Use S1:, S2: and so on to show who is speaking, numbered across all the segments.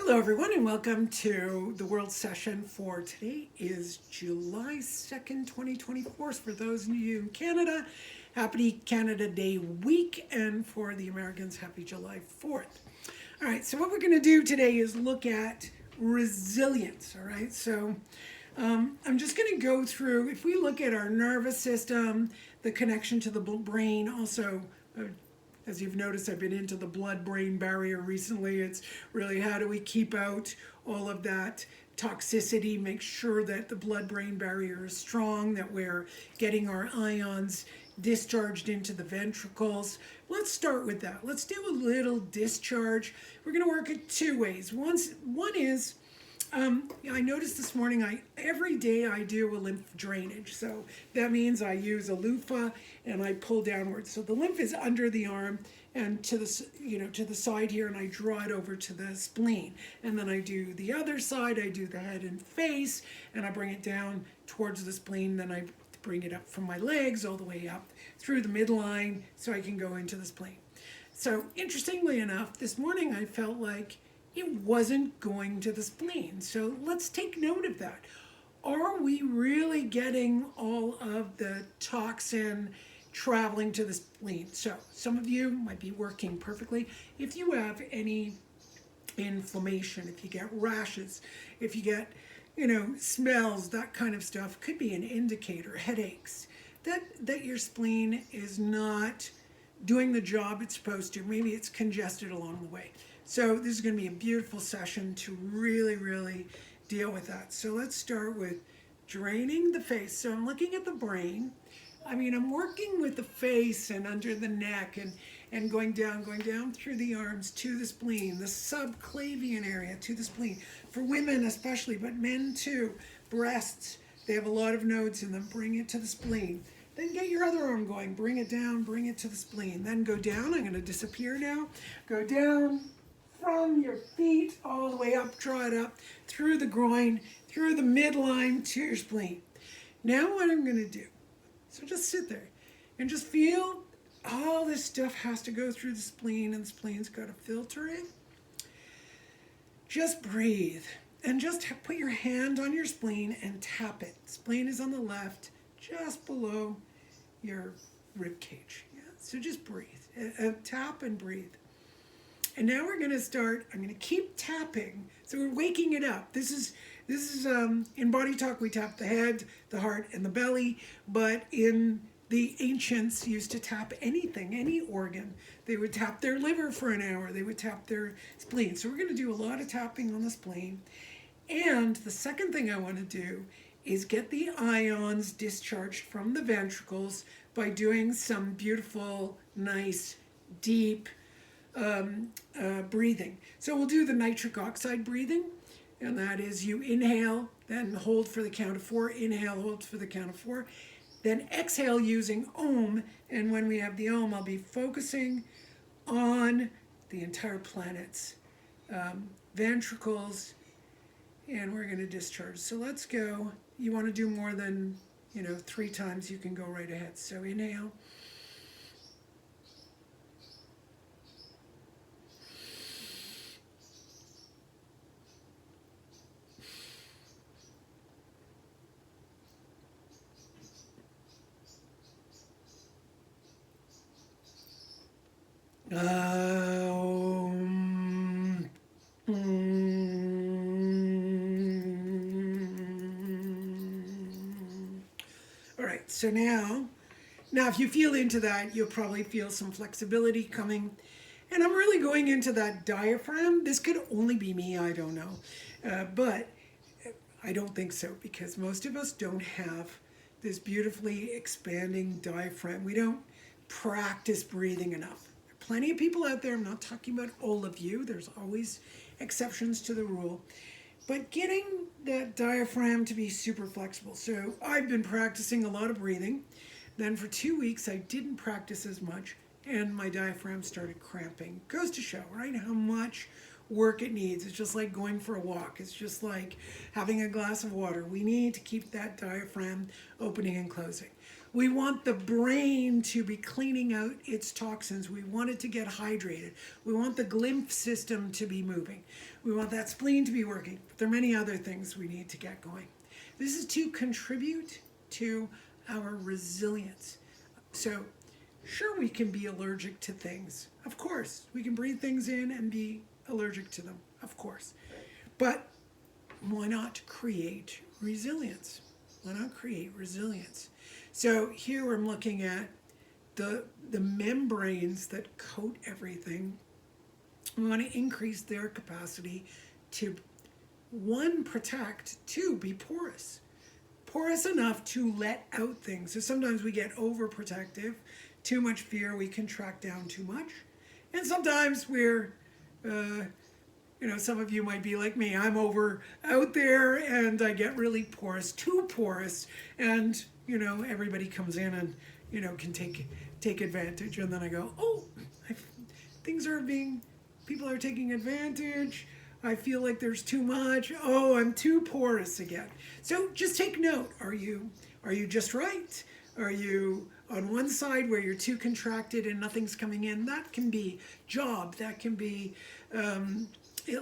S1: Hello, everyone, and welcome to the World Session for today is July 2nd, 2024. So for those of you in Canada, happy Canada Day week, and for the Americans, happy July 4th. All right, so what we're going to do today is look at resilience, all right? So I'm just going to go through, if we look at our nervous system, the connection to the brain, also as you've noticed, I've been into the blood-brain barrier recently. It's really how do we keep out all of that toxicity, make sure that the blood-brain barrier is strong, that we're getting our ions discharged into the ventricles. Let's start with that. Let's do a little discharge. We're going to work it two ways. One is, I noticed this morning, every day I do a lymph drainage. So that means I use a loofah and I pull downwards. So the lymph is under the arm and to the side here, and I draw it over to the spleen. And then I do the other side, I do the head and face, and I bring it down towards the spleen. Then I bring it up from my legs all the way up through the midline so I can go into the spleen. So interestingly enough, this morning I felt like it wasn't going to the spleen. So let's take note of that. Are we really getting all of the toxin traveling to the spleen? So some of you might be working perfectly. If you have any inflammation, if you get rashes, if you get, smells, that kind of stuff, could be an indicator, headaches, that your spleen is not doing the job it's supposed to. Maybe it's congested along the way. So this is going to be a beautiful session to really, really deal with that. So let's start with draining the face. So I'm looking at the brain. I'm working with the face and under the neck and going down through the arms to the spleen, the subclavian area to the spleen. For women especially, but men too. Breasts, they have a lot of nodes in them. Bring it to the spleen. Then get your other arm going. Bring it down, bring it to the spleen. Then go down. I'm going to disappear now. Go down from your feet all the way up, draw it up, through the groin, through the midline to your spleen. Now what I'm going to do, so just sit there and just feel all this stuff has to go through the spleen, and the spleen's got to filter it. Just breathe and just put your hand on your spleen and tap it. Spleen is on the left, just below your rib cage. Yeah? So just breathe, tap and breathe. And now we're going to start, I'm going to keep tapping. So we're waking it up. This is in Body Talk, we tap the head, the heart, and the belly. But in the ancients used to tap anything, any organ. They would tap their liver for an hour. They would tap their spleen. So we're going to do a lot of tapping on the spleen. And the second thing I want to do is get the ions discharged from the ventricles by doing some beautiful, nice, deep breathing. So we'll do the nitric oxide breathing, and that is you inhale, then hold for the count of 4, inhale, hold for the count of 4, then exhale using Om, and when we have the Om, I'll be focusing on the entire planet's ventricles, and we're going to discharge. So let's go. You want to do more than 3 times, you can go right ahead. So inhale. All right, so now if you feel into that, you'll probably feel some flexibility coming. And I'm really going into that diaphragm. This could only be me, I don't know. But I don't think so, because most of us don't have this beautifully expanding diaphragm. We don't practice breathing enough. There are plenty of people out there, I'm not talking about all of you, there's always exceptions to the rule, but getting that diaphragm to be super flexible. So I've been practicing a lot of breathing. Then for 2 weeks I didn't practice as much, and my diaphragm started cramping. Goes to show, right, how much work it needs. It's just like going for a walk. It's just like having a glass of water. We need to keep that diaphragm opening and closing. We want the brain to be cleaning out its toxins. We want it to get hydrated. We want the lymph system to be moving. We want that spleen to be working. But there are many other things we need to get going. This is to contribute to our resilience. So, sure, we can be allergic to things. Of course, we can breathe things in and be allergic to them. Of course. But why not create resilience? Why not create resilience? So here I'm looking at the membranes that coat everything. We want to increase their capacity to, one, protect, two, be porous. Porous enough to let out things. So sometimes we get overprotective, too much fear, we contract down too much. And sometimes we're, some of you might be like me. I'm over out there and I get really porous, too porous. And, everybody comes in and, can take advantage. And then I go, people are taking advantage. I feel like there's too much. Oh, I'm too porous again. So just take note. Are you just right? Are you on one side where you're too contracted and nothing's coming in? That can be job. That can be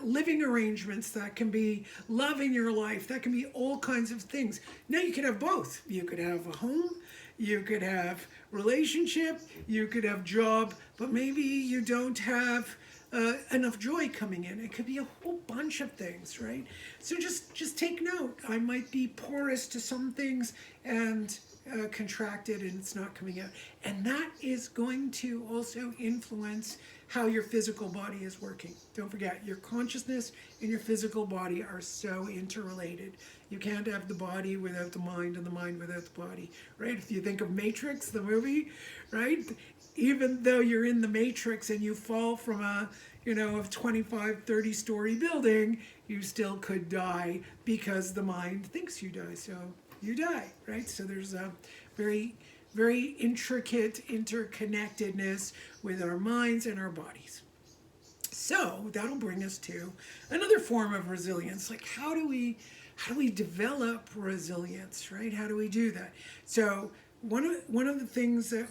S1: living arrangements. That can be love in your life. That can be all kinds of things. Now you could have both. You could have a home. You could have relationship. You could have job. But maybe you don't have enough joy coming in. It could be a whole bunch of things, right? So just take note. I might be porous to some things and contracted and it's not coming out. And that is going to also influence how your physical body is working. Don't forget, your consciousness and your physical body are so interrelated. You can't have the body without the mind and the mind without the body, right? If you think of Matrix, the movie, right? Even though you're in the Matrix and you fall from a 25, 30-story building, you still could die because the mind thinks you die. So you die, right? So there's a very, very intricate interconnectedness with our minds and our bodies. So that'll bring us to another form of resilience. Like how do we develop resilience, right? How do we do that? So one of the things that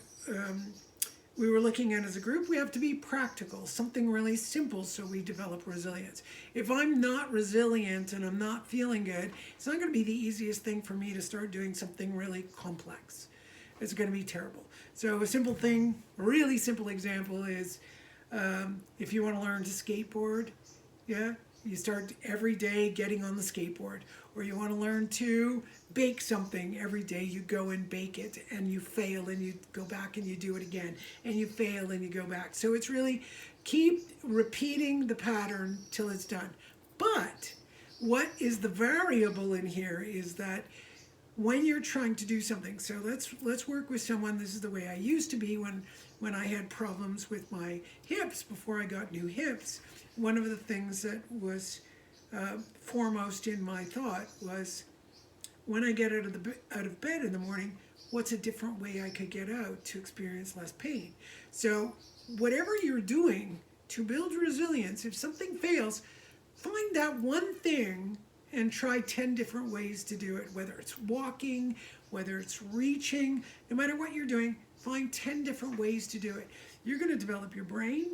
S1: we were looking at as a group, we have to be practical, something really simple so we develop resilience. If I'm not resilient and I'm not feeling good, it's not going to be the easiest thing for me to start doing something really complex. It's going to be terrible. So a simple thing, a really simple example is if you want to learn to skateboard, you start every day getting on the skateboard. Or you want to learn to bake something, every day you go and bake it and you fail and you go back and you do it again and you fail and you go back. So it's really keep repeating the pattern till it's done. But what is the variable in here is that when you're trying to do something, so let's work with someone. This is the way I used to be when I had problems with my hips before I got new hips. One of the things that was foremost in my thought was, when I get out of bed in the morning, what's a different way I could get out to experience less pain? So whatever you're doing to build resilience, if something fails, find that one thing and try 10 different ways to do it, whether it's walking, whether it's reaching, no matter what you're doing, find 10 different ways to do it. You're going to develop your brain,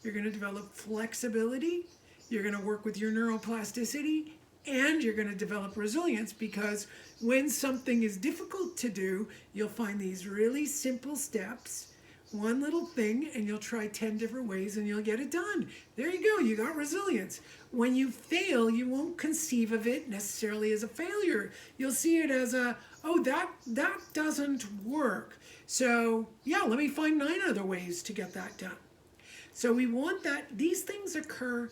S1: you're going to develop flexibility, you're going to work with your neuroplasticity, and you're going to develop resilience, because when something is difficult to do, you'll find these really simple steps, one little thing, and you'll try 10 different ways and you'll get it done. There you go, you got resilience. When you fail, you won't conceive of it necessarily as a failure. You'll see it as that doesn't work. So yeah, let me find 9 other ways to get that done. So we want that these things occur,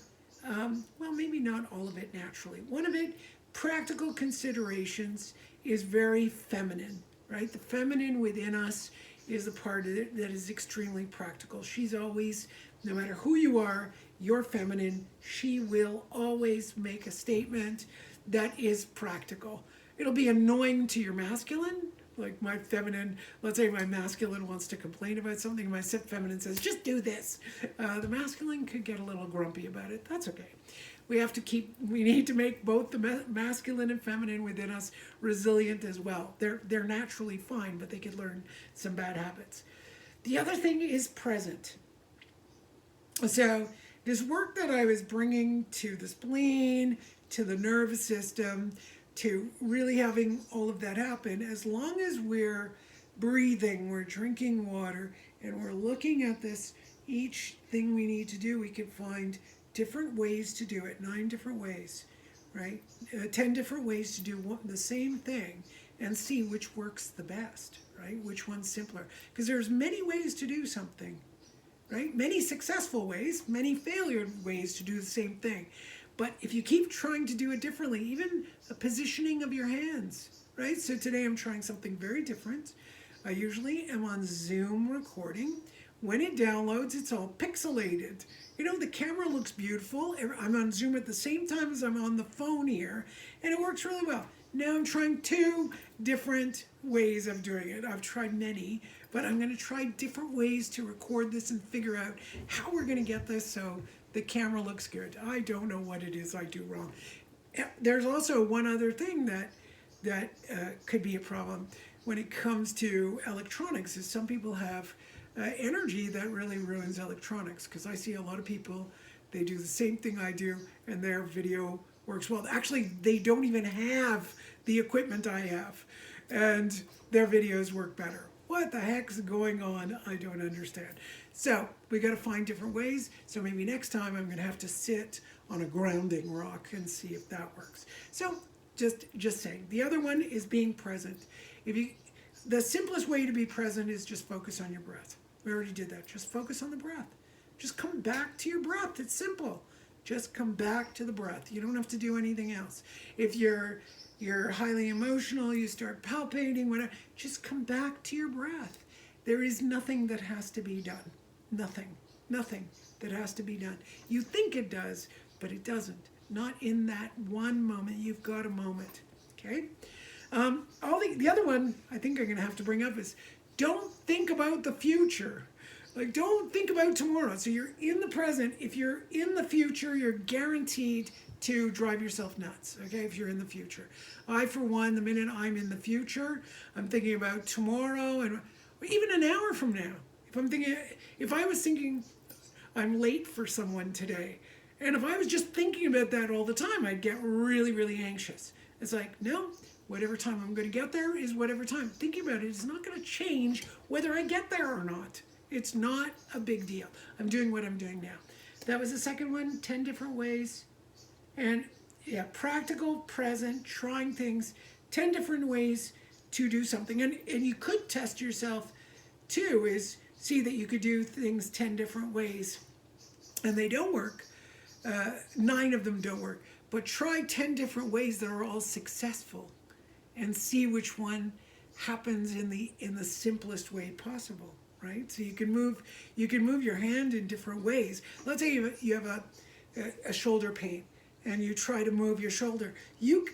S1: maybe not all of it naturally. One of it, practical considerations, is very feminine, right? The feminine within us is the part of it that is extremely practical. She's always, no matter who you are, you're feminine. She will always make a statement that is practical. It'll be annoying to your masculine. Like my feminine, let's say my masculine wants to complain about something, my feminine says, just do this. The masculine could get a little grumpy about it. That's okay. we need to make both the masculine and feminine within us resilient as well. They're naturally fine, but they could learn some bad habits. The other thing is present. So this work that I was bringing to the spleen, to the nervous system, to really having all of that happen, as long as we're breathing, we're drinking water, and we're looking at this, each thing we need to do, we can find different ways to do it, 9 different ways, right? 10 different ways to do the same thing and see which works the best, right? Which one's simpler. Because there's many ways to do something, right? Many successful ways, many failure ways to do the same thing. But if you keep trying to do it differently, even the positioning of your hands, right? So today I'm trying something very different. I usually am on Zoom recording. When it downloads, it's all pixelated. You know, the camera looks beautiful. I'm on Zoom at the same time as I'm on the phone here, and it works really well. Now I'm trying 2 different ways of doing it. I've tried many, but I'm going to try different ways to record this and figure out how we're going to get this so the camera looks good. I don't know what it is I do wrong. There's also one other thing that could be a problem when it comes to electronics, is some people have energy that really ruins electronics, because I see a lot of people, they do the same thing I do and their video works well. Actually, they don't even have the equipment I have and their videos work better. What the heck's going on? I don't understand. So we got to find different ways. So maybe next time I'm going to have to sit on a grounding rock and see if that works. So just saying. The other one is being present. The simplest way to be present is just focus on your breath. We already did that. Just focus on the breath. Just come back to your breath. It's simple. Just come back to the breath. You don't have to do anything else. If you're highly emotional, you start palpating, whatever, just come back to your breath. There is nothing that has to be done. Nothing that has to be done. You think it does, but it doesn't. Not in that one moment. You've got a moment. Okay? The other one I think I'm going to have to bring up is don't think about the future. Like, don't think about tomorrow. So you're in the present. If you're in the future, you're guaranteed to drive yourself nuts, okay, if you're in the future. I, for one, the minute I'm in the future, I'm thinking about tomorrow and even an hour from now. If I was thinking I'm late for someone today, and if I was just thinking about that all the time, I'd get really, really anxious. It's like, no, whatever time I'm going to get there is whatever time. Thinking about it is not going to change whether I get there or not. It's not a big deal. I'm doing what I'm doing now. That was the second one, 10 different ways. And yeah, practical, present, trying things, 10 different ways to do something. And you could test yourself too, is see that you could do things 10 different ways and they don't work. 9 of them don't work. But try 10 different ways that are all successful and see which one happens in the simplest way possible. Right? So you can move your hand in different ways. Let's say you have a shoulder pain and you try to move your shoulder. You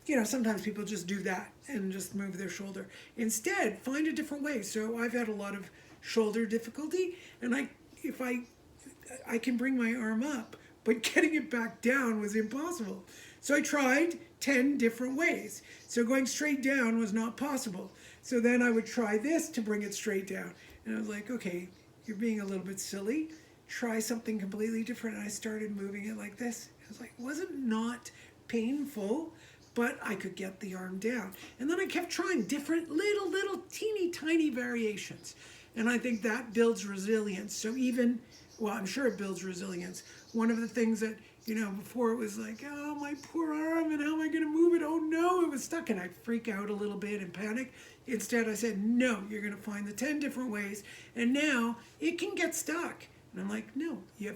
S1: know, sometimes people just do that and just move their shoulder. Instead, find a different way. So I've had a lot of shoulder difficulty, and if I can bring my arm up, but getting it back down was impossible. So I tried 10 different ways. So going straight down was not possible. So then I would try this to bring it straight down. And I was like, okay, you're being a little bit silly. Try something completely different. And I started moving it like this. I was like, it wasn't not painful, but I could get the arm down. And then I kept trying different little teeny tiny variations. And I think that builds resilience. So I'm sure it builds resilience. One of the things that, before it was like, oh, my poor arm, and how am I going to move it? Oh, no, it was stuck. And I'd freak out a little bit and panic. Instead, I said, no, you're going to find the 10 different ways. And now it can get stuck. And I'm like, no, you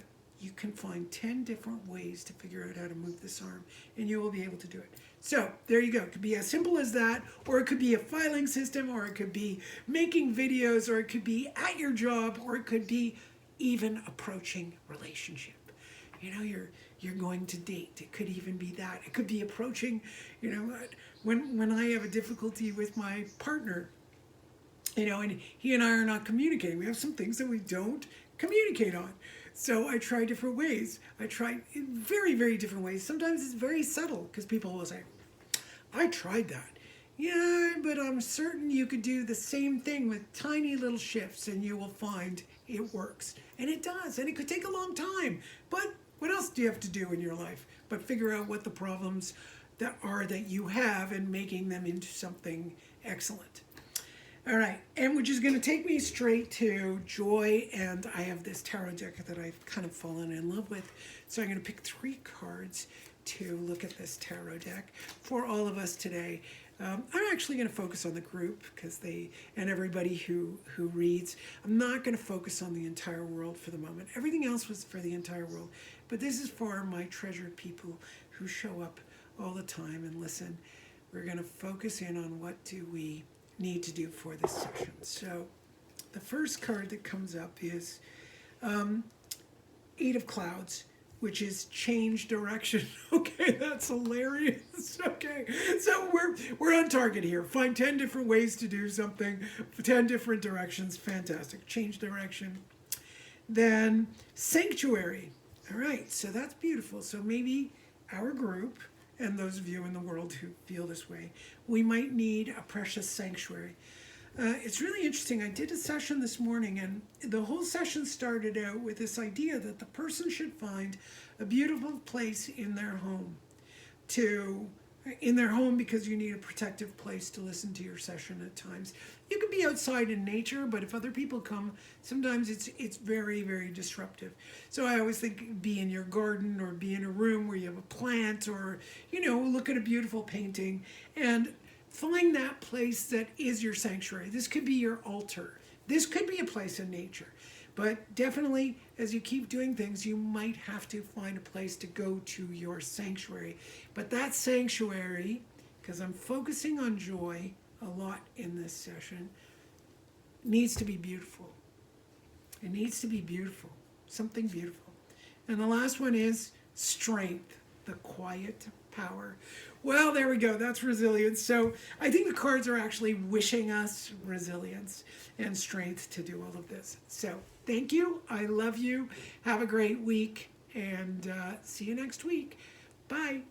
S1: can find 10 different ways to figure out how to move this arm, and you will be able to do it. So there you go. It could be as simple as that, or it could be a filing system, or it could be making videos, or it could be at your job, or it could be even approaching relationship. You're going to date. It could even be that. It could be approaching, when I have a difficulty with my partner, and he and I are not communicating. We have some things that we don't communicate on. So I try different ways. I try in very, very different ways. Sometimes it's very subtle because people will say, I tried that. Yeah, but I'm certain you could do the same thing with tiny little shifts and you will find it works. And it does. And it could take a long time. But what else do you have to do in your life but figure out what the problems that you have and making them into something excellent? All right, and which is going to take me straight to joy, and I have this tarot deck that I've kind of fallen in love with. So I'm going to pick 3 cards to look at this tarot deck for all of us today. I'm actually going to focus on the group because and everybody who reads. I'm not going to focus on the entire world for the moment. Everything else was for the entire world, but this is for my treasured people who show up all the time and listen. We're going to focus in on what do we need to do for this session. So the first card that comes up is 8 of Clouds, which is change direction. Okay, that's hilarious. Okay, so we're on target here. Find 10 different ways to do something, 10 different directions. Fantastic. Change direction. Then sanctuary. All right, so that's beautiful. So maybe our group and those of you in the world who feel this way, we might need a precious sanctuary. It's really interesting. I did a session this morning, and the whole session started out with this idea that the person should find a beautiful place in their home because you need a protective place to listen to your session at times. You can be outside in nature, but if other people come, sometimes it's very, very disruptive. So I always think be in your garden or be in a room where you have a plant or, look at a beautiful painting and find that place that is your sanctuary. This could be your altar. This could be a place in nature. But definitely, as you keep doing things, you might have to find a place to go to your sanctuary. But that sanctuary, because I'm focusing on joy a lot in this session, needs to be beautiful. It needs to be beautiful, something beautiful. And the last one is strength, the quiet power. Well, there we go. That's resilience. So I think the cards are actually wishing us resilience and strength to do all of this. So thank you. I love you. Have a great week and see you next week. Bye.